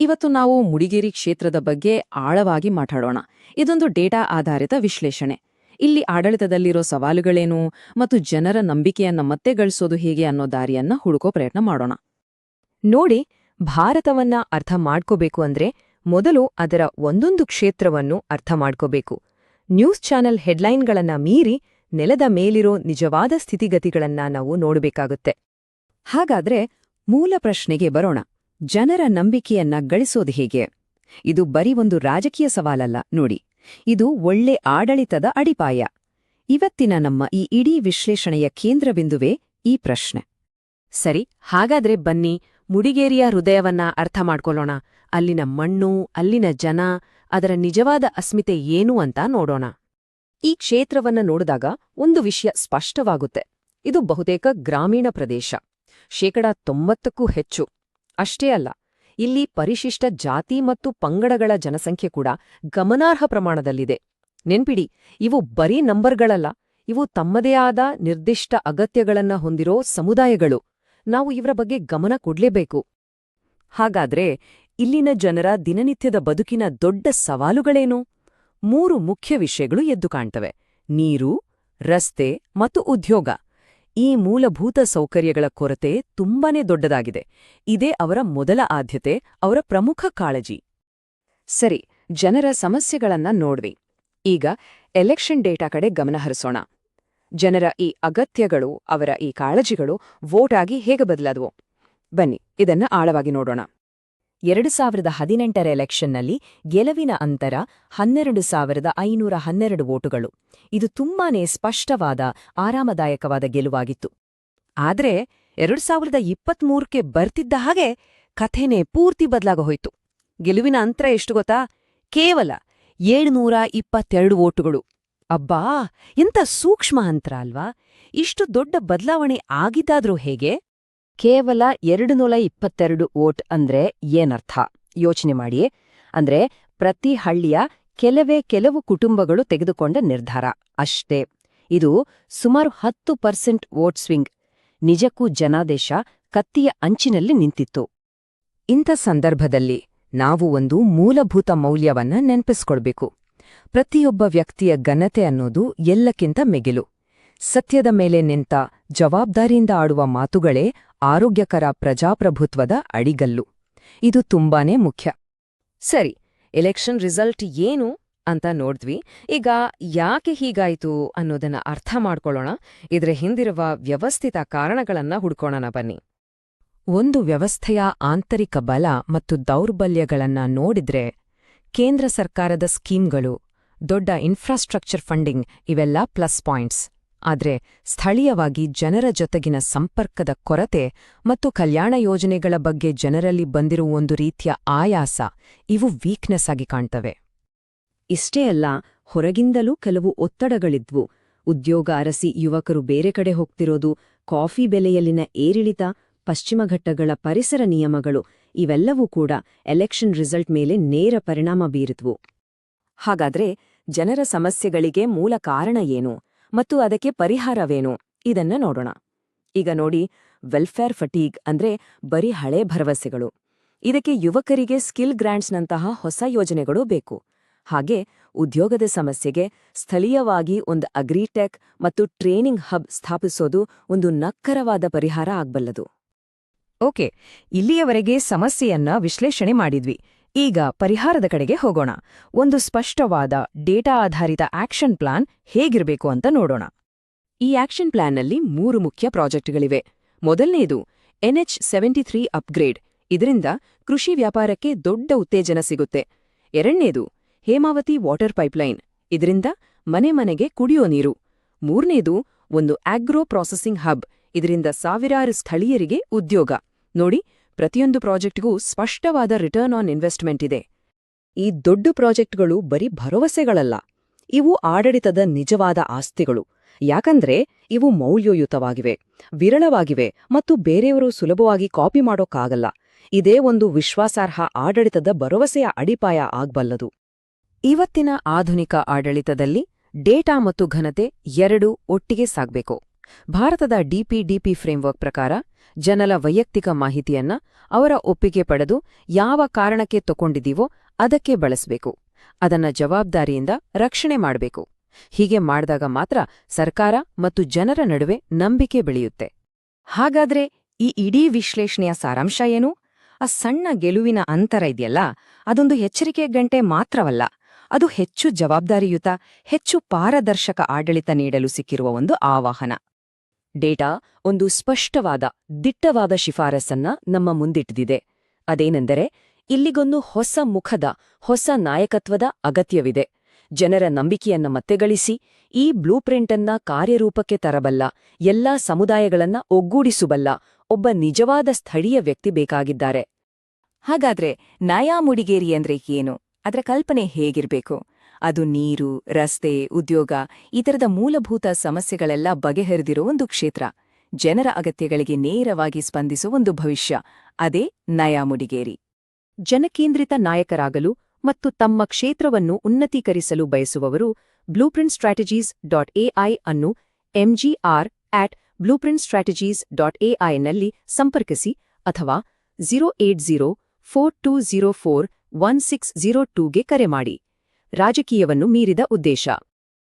ಇವತ್ತು ನಾವು ಮುಡಿಗೇರಿ ಕ್ಷೇತ್ರದ ಬಗ್ಗೆ ಆಳವಾಗಿ ಮಾತಾಡೋಣ. ಇದೊಂದು ಡೇಟಾ ಆಧಾರಿತ ವಿಶ್ಲೇಷಣೆ. ಇಲ್ಲಿ ಆಡಳಿತದಲ್ಲಿರೋ ಸವಾಲುಗಳೇನು ಮತ್ತು ಜನರ ನಂಬಿಕೆಯನ್ನ ಮತ್ತೆ ಗಳಿಸೋದು ಹೇಗೆ ಅನ್ನೋ ದಾರಿಯನ್ನ ಹುಡುಕೋ ಪ್ರಯತ್ನ ಮಾಡೋಣ. ನೋಡಿ, ಭಾರತವನ್ನ ಅರ್ಥ ಮಾಡ್ಕೋಬೇಕು ಅಂದ್ರೆ ಮೊದಲು ಅದರ ಒಂದೊಂದು ಕ್ಷೇತ್ರವನ್ನು ಅರ್ಥ ಮಾಡ್ಕೋಬೇಕು. ನ್ಯೂಸ್ ಚಾನೆಲ್ ಹೆಡ್ಲೈನ್ಗಳನ್ನ ಮೀರಿ ನೆಲದ ಮೇಲಿರೋ ನಿಜವಾದ ಸ್ಥಿತಿಗತಿಗಳನ್ನ ನಾವು ನೋಡಬೇಕಾಗುತ್ತೆ. ಹಾಗಾದ್ರೆ ಮೂಲ ಪ್ರಶ್ನೆಗೆ ಬರೋಣ. ಜನರ ನಂಬಿಕೆಯನ್ನ ಗಳಿಸೋದು ಹೇಗೆ? ಇದು ಬರೀ ಒಂದು ರಾಜಕೀಯ ಸವಾಲಲ್ಲ ನೋಡಿ, ಇದು ಒಳ್ಳೆ ಆಡಳಿತದ ಅಡಿಪಾಯ. ಇವತ್ತಿನ ನಮ್ಮ ಈ ಇಡೀ ವಿಶ್ಲೇಷಣೆಯ ಕೇಂದ್ರಬಿಂದುವೇ ಈ ಪ್ರಶ್ನೆ. ಸರಿ, ಹಾಗಾದ್ರೆ ಬನ್ನಿ ಮುಡಿಗೇರಿಯ ಹೃದಯವನ್ನ ಅರ್ಥ ಮಾಡ್ಕೊಳ್ಳೋಣ. ಅಲ್ಲಿನ ಮಣ್ಣು, ಅಲ್ಲಿನ ಜನ, ಅದರ ನಿಜವಾದ ಅಸ್ಮಿತೆ ಏನು ಅಂತ ನೋಡೋಣ. ಈ ಕ್ಷೇತ್ರವನ್ನ ನೋಡಿದಾಗ ಒಂದು ವಿಷಯ ಸ್ಪಷ್ಟವಾಗುತ್ತೆ. ಇದು ಬಹುತೇಕ ಗ್ರಾಮೀಣ ಪ್ರದೇಶ, 90%ಕ್ಕೂ ಹೆಚ್ಚು. ಅಷ್ಟೇ ಅಲ್ಲ, ಇಲ್ಲಿ ಪರಿಶಿಷ್ಟ ಜಾತಿ ಮತ್ತು ಪಂಗಡಗಳ ಜನಸಂಖ್ಯೆ ಕೂಡ ಗಮನಾರ್ಹ ಪ್ರಮಾಣದಲ್ಲಿದೆ. ನೆನ್ಪಿಡಿ, ಇವು ಬರೀ ನಂಬರ್ಗಳಲ್ಲ, ಇವು ತಮ್ಮದೇ ಆದ ನಿರ್ದಿಷ್ಟ ಅಗತ್ಯಗಳನ್ನ ಹೊಂದಿರೋ ಸಮುದಾಯಗಳು. ನಾವು ಇವರ ಬಗ್ಗೆ ಗಮನ ಕೊಡ್ಲೇಬೇಕು. ಹಾಗಾದ್ರೆ ಇಲ್ಲಿನ ಜನರ ದಿನನಿತ್ಯದ ಬದುಕಿನ ದೊಡ್ಡ ಸವಾಲುಗಳೇನು? 3 ಮುಖ್ಯ ವಿಷಯಗಳು ಎದ್ದು ಕಾಣ್ತವೆ: ನೀರು, ರಸ್ತೆ ಮತ್ತು ಉದ್ಯೋಗ. ಈ ಮೂಲಭೂತ ಸೌಕರ್ಯಗಳ ಕೊರತೆ ತುಂಬಾನೇ ದೊಡ್ಡದಾಗಿದೆ. ಇದೇ ಅವರ ಮೊದಲ ಆದ್ಯತೆ, ಅವರ ಪ್ರಮುಖ ಕಾಳಜಿ. ಸರಿ, ಜನರ ಸಮಸ್ಯೆಗಳನ್ನ ನೋಡ್ವಿ. ಈಗ ಎಲೆಕ್ಷನ್ ಡೇಟಾ ಕಡೆ ಗಮನಹರಿಸೋಣ. ಜನರ ಈ ಅಗತ್ಯಗಳು, ಅವರ ಈ ಕಾಳಜಿಗಳು ವೋಟ್ ಆಗಿ ಹೇಗೆ ಬದಲಾದವು? ಬನ್ನಿ ಇದನ್ನ ಆಳವಾಗಿ ನೋಡೋಣ. 2018ರ ಎಲೆಕ್ಷನ್ನಲ್ಲಿ ಗೆಲುವಿನ ಅಂತರ 12,512 ವೋಟುಗಳು. ಇದು ತುಂಬಾನೇ ಸ್ಪಷ್ಟವಾದ, ಆರಾಮದಾಯಕವಾದ ಗೆಲುವಾಗಿತ್ತು. ಆದ್ರೆ 2023ಕ್ಕೆ ಬರ್ತಿದ್ದ ಹಾಗೆ ಕಥೆನೇ ಪೂರ್ತಿ ಬದಲಾಗೋಯ್ತು. ಗೆಲುವಿನ ಅಂತರ ಎಷ್ಟು ಗೊತ್ತಾ? ಕೇವಲ 722 ವೋಟುಗಳು. ಅಬ್ಬಾ, ಎಂಥ ಸೂಕ್ಷ್ಮ ಅಂತರ ಅಲ್ವಾ? ಇಷ್ಟು ದೊಡ್ಡ ಬದಲಾವಣೆ ಆಗಿದ್ದಾದ್ರೂ ಹೇಗೆ? ಕೇವಲ 222 ವೋಟ್ ಅಂದ್ರೆ ಏನರ್ಥ ಯೋಚನೆ ಮಾಡಿಯೇ. ಅಂದ್ರೆ ಪ್ರತಿ ಹಳ್ಳಿಯ ಕೆಲವು ಕುಟುಂಬಗಳು ತೆಗೆದುಕೊಂಡ ನಿರ್ಧಾರ ಅಷ್ಟೇ. ಇದು ಸುಮಾರು 10% ವೋಟ್ ಸ್ವಿಂಗ್. ನಿಜಕ್ಕೂ ಜನಾದೇಶ ಕತ್ತಿಯ ಅಂಚಿನಲ್ಲಿ ನಿಂತಿತ್ತು. ಇಂಥ ಸಂದರ್ಭದಲ್ಲಿ ನಾವು ಒಂದು ಮೂಲಭೂತ ಮೌಲ್ಯವನ್ನ ನೆನಪಿಸ್ಕೊಳ್ಬೇಕು. ಪ್ರತಿಯೊಬ್ಬ ವ್ಯಕ್ತಿಯ ಘನತೆ ಅನ್ನೋದು ಎಲ್ಲಕ್ಕಿಂತ ಮಿಗಿಲು. ಸತ್ಯದ ಮೇಲೆ ನಿಂತ, ಜವಾಬ್ದಾರಿಯಿಂದ ಆಡುವ ಮಾತುಗಳೇ ಆರೋಗ್ಯಕರ ಪ್ರಜಾಪ್ರಭುತ್ವದ ಅಡಿಗಲ್ಲು. ಇದು ತುಂಬಾನೇ ಮುಖ್ಯ. ಸರಿ, ಎಲೆಕ್ಷನ್ ರಿಸಲ್ಟ್ ಏನು ಅಂತ ನೋಡಿದ್ವಿ. ಈಗ ಯಾಕೆ ಹೀಗಾಯಿತು ಅನ್ನೋದನ್ನ ಅರ್ಥ ಮಾಡ್ಕೊಳ್ಳೋಣ. ಇದ್ರ ಹಿಂದಿರುವ ವ್ಯವಸ್ಥಿತ ಕಾರಣಗಳನ್ನ ಹುಡ್ಕೋಣ ಬನ್ನಿ. ಒಂದು ವ್ಯವಸ್ಥೆಯ ಆಂತರಿಕ ಬಲ ಮತ್ತು ದೌರ್ಬಲ್ಯಗಳನ್ನ ನೋಡಿದ್ರೆ, ಕೇಂದ್ರ ಸರ್ಕಾರದ ಸ್ಕೀಮ್ಗಳು, ದೊಡ್ಡ ಇನ್ಫ್ರಾಸ್ಟ್ರಕ್ಚರ್ ಫಂಡಿಂಗ್ ಇವೆಲ್ಲ ಪ್ಲಸ್ ಪಾಯಿಂಟ್ಸ್. ಆದ್ರೆ ಸ್ಥಳೀಯವಾಗಿ ಜನರ ಜೊತೆಗಿನ ಸಂಪರ್ಕದ ಕೊರತೆ ಮತ್ತು ಕಲ್ಯಾಣ ಯೋಜನೆಗಳ ಬಗ್ಗೆ ಜನರಲ್ಲಿ ಬಂದಿರುವ ಒಂದು ರೀತಿಯ ಆಯಾಸ, ಇವು ವೀಕ್ನೆಸ್ ಆಗಿ ಕಾಣ್ತವೆ. ಇಷ್ಟೇ ಅಲ್ಲ, ಹೊರಗಿಂದಲೂ ಕೆಲವು ಒತ್ತಡಗಳಿದ್ವು. ಉದ್ಯೋಗ ಅರಸಿ ಯುವಕರು ಬೇರೆ ಕಡೆ ಹೋಗ್ತಿರೋದು, ಕಾಫಿ ಬೆಲೆಯಲ್ಲಿನ ಏರಿಳಿತ, ಪಶ್ಚಿಮ ಘಟ್ಟಗಳ ಪರಿಸರ ನಿಯಮಗಳು, ಇವೆಲ್ಲವೂ ಕೂಡ ಎಲೆಕ್ಷನ್ ರಿಸಲ್ಟ್ ಮೇಲೆ ನೇರ ಪರಿಣಾಮ ಬೀರಿದ್ವು. ಹಾಗಾದ್ರೆ ಜನರ ಸಮಸ್ಯೆಗಳಿಗೆ ಮೂಲ ಕಾರಣ ಏನು ಮತ್ತು ಅದಕ್ಕೆ ಪರಿಹಾರವೇನು? ಇದನ್ನ ನೋಡೋಣ. ಈಗ ನೋಡಿ, ವೆಲ್ಫೇರ್ ಫಟೀಗ್ ಅಂದ್ರೆ ಬರೀ ಹಳೆ ಭರವಸೆಗಳು. ಇದಕ್ಕೆ ಯುವಕರಿಗೆ ಸ್ಕಿಲ್ ಗ್ರಾಂಟ್ಸ್ನಂತಹ ಹೊಸ ಯೋಜನೆಗಳು ಬೇಕು. ಹಾಗೆ ಉದ್ಯೋಗದ ಸಮಸ್ಯೆಗೆ ಸ್ಥಳೀಯವಾಗಿ ಒಂದು ಅಗ್ರಿಟೆಕ್ ಮತ್ತು ಟ್ರೇನಿಂಗ್ ಹಬ್ ಸ್ಥಾಪಿಸೋದು ಒಂದು ನಕ್ಕರವಾದ ಪರಿಹಾರ ಆಗ್ಬಲ್ಲದು. ಓಕೆ, ಇಲ್ಲಿಯವರೆಗೆ ಸಮಸ್ಯೆಯನ್ನ ವಿಶ್ಲೇಷಣೆ ಮಾಡಿದ್ವಿ. ಈಗ ಪರಿಹಾರದ ಕಡೆಗೆ ಹೋಗೋಣ. ಒಂದು ಸ್ಪಷ್ಟವಾದ ಡೇಟಾ ಆಧಾರಿತ ಆಕ್ಷನ್ ಪ್ಲಾನ್ ಹೇಗಿರಬೇಕು ಅಂತ ನೋಡೋಣ. ಈ ಆಕ್ಷನ್ ಪ್ಲಾನ್ನಲ್ಲಿ 3 ಮುಖ್ಯ ಪ್ರಾಜೆಕ್ಟ್ಗಳಿವೆ. ಮೊದಲನೇದು NH73 ಅಪ್ಗ್ರೇಡ್. ಇದರಿಂದ ಕೃಷಿ ವ್ಯಾಪಾರಕ್ಕೆ ದೊಡ್ಡ ಉತ್ತೇಜನ ಸಿಗುತ್ತೆ. ಎರಡನೇದು ಹೇಮಾವತಿ ವಾಟರ್ ಪೈಪ್ಲೈನ್. ಇದರಿಂದ ಮನೆ ಮನೆಗೆ ಕುಡಿಯೋ ನೀರು. ಮೂರನೇದು ಒಂದು ಆಗ್ರೋ ಪ್ರಾಸೆಸಿಂಗ್ ಹಬ್. ಇದರಿಂದ ಸಾವಿರಾರು ಸ್ಥಳೀಯರಿಗೆ ಉದ್ಯೋಗ. ನೋಡಿ, ಪ್ರತಿಯೊಂದು ಪ್ರಾಜೆಕ್ಟ್ಗೂ ಸ್ಪಷ್ಟವಾದ ರಿಟರ್ನ್ ಆನ್ ಇನ್ವೆಸ್ಟ್ಮೆಂಟ್ ಇದೆ. ಈ ದೊಡ್ಡ ಪ್ರಾಜೆಕ್ಟ್ಗಳು ಬರೀ ಭರವಸೆಗಳಲ್ಲ, ಇವು ಆಡಳಿತದ ನಿಜವಾದ ಆಸ್ತಿಗಳು. ಯಾಕಂದ್ರೆ ಇವು ಮೌಲ್ಯಯುತವಾಗಿವೆ, ವಿರಳವಾಗಿವೆ ಮತ್ತು ಬೇರೆಯವರು ಸುಲಭವಾಗಿ ಕಾಪಿ ಮಾಡೋಕ್ಕಾಗಲ್ಲ. ಇದೇ ಒಂದು ವಿಶ್ವಾಸಾರ್ಹ ಆಡಳಿತದ ಭರವಸೆಯ ಅಡಿಪಾಯ ಆಗ್ಬಲ್ಲದು. ಇವತ್ತಿನ ಆಧುನಿಕ ಆಡಳಿತದಲ್ಲಿ ಡೇಟಾ ಮತ್ತು ಘನತೆ ಎರಡೂ ಒಟ್ಟಿಗೆ ಸಾಗ್ಬೇಕು. ಭಾರತದ ಡಿಪಿಡಿಪಿ ಫ್ರೇಮ್ವರ್ಕ್ ಪ್ರಕಾರ ಜನರ ವೈಯಕ್ತಿಕ ಮಾಹಿತಿಯನ್ನ ಅವರ ಒಪ್ಪಿಗೆ ಪಡೆದು ಯಾವ ಕಾರಣಕ್ಕೆ ತಗೊಂಡಿದೀವೋ ಅದಕ್ಕೆ ಬಳಸಬೇಕು. ಅದನ್ನ ಜವಾಬ್ದಾರಿಯಿಂದ ರಕ್ಷಣೆ ಮಾಡಬೇಕು. ಹೀಗೆ ಮಾಡಿದಾಗ ಮಾತ್ರ ಸರ್ಕಾರ ಮತ್ತು ಜನರ ನಡುವೆ ನಂಬಿಕೆ ಬೆಳೆಯುತ್ತೆ. ಹಾಗಾದ್ರೆ ಈ ಇಡೀ ವಿಶ್ಲೇಷಣೆಯ ಸಾರಾಂಶ ಏನು? ಆ ಸಣ್ಣ ಗೆಲುವಿನ ಅಂತರ ಇದೆಯಲ್ಲ, ಅದೊಂದು ಎಚ್ಚರಿಕೆ ಗಂಟೆ ಮಾತ್ರವಲ್ಲ, ಅದು ಹೆಚ್ಚು ಜವಾಬ್ದಾರಿಯುತ, ಹೆಚ್ಚು ಪಾರದರ್ಶಕ ಆಡಳಿತ ನೀಡಲು ಸಿಕ್ಕಿರುವ ಒಂದು ಆವಾಹನ. ಡೇಟಾ ಒಂದು ಸ್ಪಷ್ಟವಾದ, ದಿಟ್ಟವಾದ ಶಿಫಾರಸನ್ನ ನಮ್ಮ ಮುಂದಿಟ್ಟಿದೆ. ಅದೇನೆಂದರೆ, ಇಲ್ಲಿಗೊಂದು ಹೊಸ ಮುಖದ, ಹೊಸ ನಾಯಕತ್ವದ ಅಗತ್ಯವಿದೆ. ಜನರ ನಂಬಿಕೆಯನ್ನ ಮತ್ತೆ ಗಳಿಸಿ, ಈ ಬ್ಲೂಪ್ರಿಂಟನ್ನ ಕಾರ್ಯರೂಪಕ್ಕೆ ತರಬಲ್ಲ, ಎಲ್ಲಾ ಸಮುದಾಯಗಳನ್ನ ಒಗ್ಗೂಡಿಸಬಲ್ಲ ಒಬ್ಬ ನಿಜವಾದ ಸ್ಥಳೀಯ ವ್ಯಕ್ತಿ ಬೇಕಾಗಿದ್ದಾರೆ. ಹಾಗಾದ್ರೆ ನಯಾ ಮುಡಿಗೇರಿ ಅಂದ್ರೆ ಏನು? ಅದರ ಕಲ್ಪನೆ ಹೇಗಿರ್ಬೇಕು? ಅದು ನೀರು, ರಸ್ತೆ, ಉದ್ಯೋಗ ಈ ಥರದ ಮೂಲಭೂತ ಸಮಸ್ಯೆಗಳೆಲ್ಲ ಬಗೆಹರಿದಿರೋ ಒಂದು ಕ್ಷೇತ್ರ. ಜನರ ಅಗತ್ಯಗಳಿಗೆ ನೇರವಾಗಿ ಸ್ಪಂದಿಸುವ ಒಂದು ಭವಿಷ್ಯ. ಅದೇ ನಯಾ ಮುಡಿಗೇರಿ. ಜನಕೇಂದ್ರಿತ ನಾಯಕರಾಗಲು ಮತ್ತು ತಮ್ಮ ಕ್ಷೇತ್ರವನ್ನು ಉನ್ನತೀಕರಿಸಲು ಬಯಸುವವರು blueprintstrategies.ai ಅನ್ನು mgr@blueprintstrategies.ai ನಲ್ಲಿ ಸಂಪರ್ಕಿಸಿ ಅಥವಾ 08042041602ಗೆ ಕರೆ ಮಾಡಿ. ರಾಜಕೀಯವನ್ನು ಮೀರಿದ ಉದ್ದೇಶ.